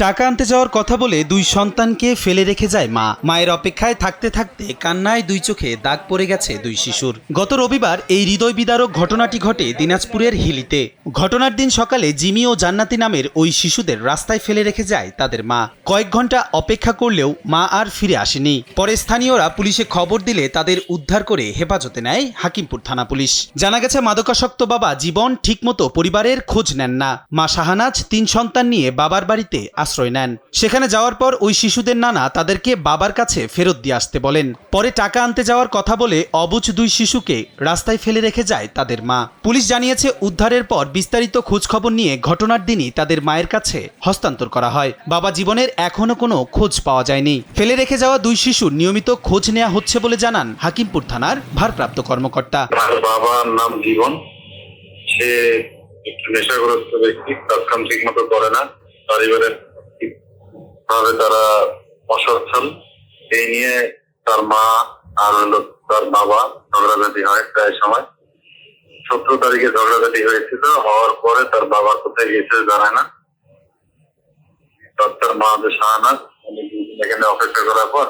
টাকা আনতে যাওয়ার কথা বলে দুই সন্তানকে ফেলে রেখে যায় মা। মায়ের অপেক্ষায় থাকতে থাকতে কান্নায় দুই চোখে দাগ পড়ে গেছে দুই শিশুর। গত রবিবার এই হৃদয় বিদারক ঘটনাটি ঘটে দিনাজপুরের হিলিতে। ঘটনার দিন সকালে জিমি ও জান্নাতি নামের ওই শিশুদের রাস্তায় ফেলে রেখে যায় তাদের মা। কয়েক ঘন্টা অপেক্ষা করলেও মা আর ফিরে আসেনি। পরে স্থানীয়রা পুলিশে খবর দিলে তাদের উদ্ধার করে হেফাজতে নেয় হাকিমপুর থানা পুলিশ। জানা গেছে মাদকাসক্ত বাবা জীবন ঠিকমতো পরিবারের খোঁজ নেন না। মা শাহানাজ ৩ সন্তান নিয়ে বাবার বাড়িতে আশ্রয় নেন। সেখানে যাওয়ার পর ওই শিশুদের নানা তাদেরকে বাবার কাছে ফেরত দিয়ে আসতে বলেন। পরে টাকা আনতে যাওয়ার কথা বলে অবুঝ দুই শিশুকে রাস্তায় ফেলে রেখে যায় তাদের মা। পুলিশ জানিয়েছে উদ্ধারের পর বিস্তারিত খোঁজ খবর নিয়ে ঘটনার দিনই তাদের মায়ের কাছে হস্তান্তর করা হয়। বাবা জীবনের এখনো কোনো খোঁজ পাওয়া যায়নি। ফেলে রেখে যাওয়া দুই শিশুর নিয়মিত খোঁজ নেওয়া হচ্ছে বলে জানান হাকিমপুর থানার ভারপ্রাপ্ত কর্মকর্তা। বাবার নাম জীবন, সে একটু নেশাগ্রস্ত ব্যক্তি, কাজ কাম ঠিক মতো করে না, পরিবারের ভাবে তারা অসচ্ছল। এই নিয়ে তার মা আর তার বাবা ঝগড়াঝাটি হয় প্রায় সময়। 17 তারিখে ঝগড়াঝাটি হয়েছিল, হওয়ার পরে তার বাবা কোথায় গিয়েছে জানে না। তার মা যে শাহানাজ, এখানে অপেক্ষা করার পর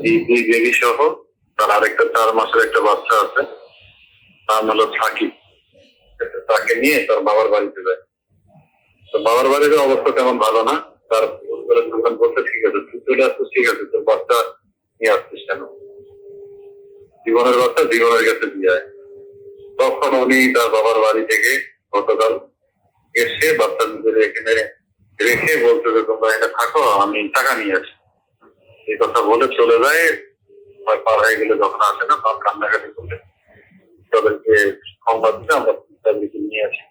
এই দুই বেবি সহ তার আরেকটা 4 মাসের একটা বাচ্চা আছে, নাম হলো সাকিব, তাকে নিয়ে তার বাবার বাড়িতে যায়। তো বাবার বাড়ির অবস্থা তেমন ভালো না। তার দোকান বলতে, ঠিক আছে তুই চলে আসছিস, ঠিক আছে তোর বাচ্চা নিয়ে আসছিস কেন? জীবনের বাচ্চা জীবনের কাছে দিয়ে যায়। তখন উনি তার বাবার বাড়ি থেকে গতকাল এসে বাচ্চাদের এখানে রেখে বলতে যে তোমরা এটা থাকো, আমি টাকা নিয়ে আসি, এই কথা বলে চলে যায়। পার হয়ে গেলে যখন আসে না, তখন কান্নাকাটি করলে তাদেরকে সংবাদ দিতে আমরা তাদেরকে নিয়ে আসি।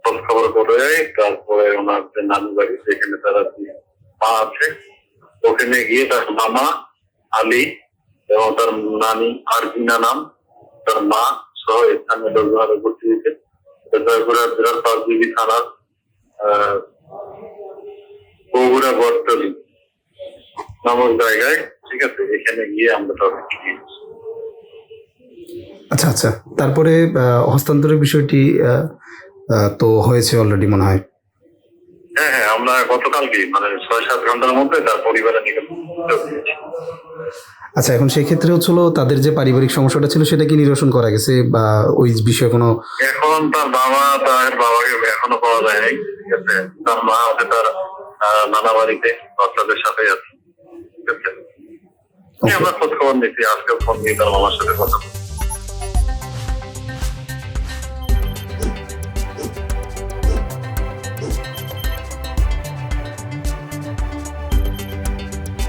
খোঁজ খবর করে তারপরে ওনার যে নানু বাড়ি, যেখানে তারা মা আছে, ওখানে গিয়ে তার মামা আলী এবং তার নানি আরজিনা নাম, তার মা সহ স্থানীয় লোকজনে ভর্তি হয়েছে। জয়পুরা জেলার 5 থানার বগুড়া বটতলী নামক জায়গায়, ঠিক আছে, এখানে গিয়ে আমরা তাদেরকে। আচ্ছা আচ্ছা, তারপরে হস্তান্তরের বিষয়টি তো হয়েছে অলরেডি মনে হয়। হ্যাঁ হ্যাঁ, আমরা গতকালকে মানে 6-7 ঘন্টার মধ্যে তার পরিবারের নিকট। আচ্ছা, এখন সেই ক্ষেত্রে হচ্ছিল তাদের যে পারিবারিক সমস্যাটা ছিল সেটা কি নিরসন করা গেছে বা ওই বিষয়ে কোনো? এখন তার বাবাকে এখনো পাওয়া যায় নাই, ঠিক আছে। তার মা আছে তার নানা বাড়িতে বাচ্চাদের সাথে আছে, ঠিক আছে। আমরা খোঁজ খবর নিচ্ছি, আজকে ফোন দিয়ে তার মামার সাথে কথা বলছি।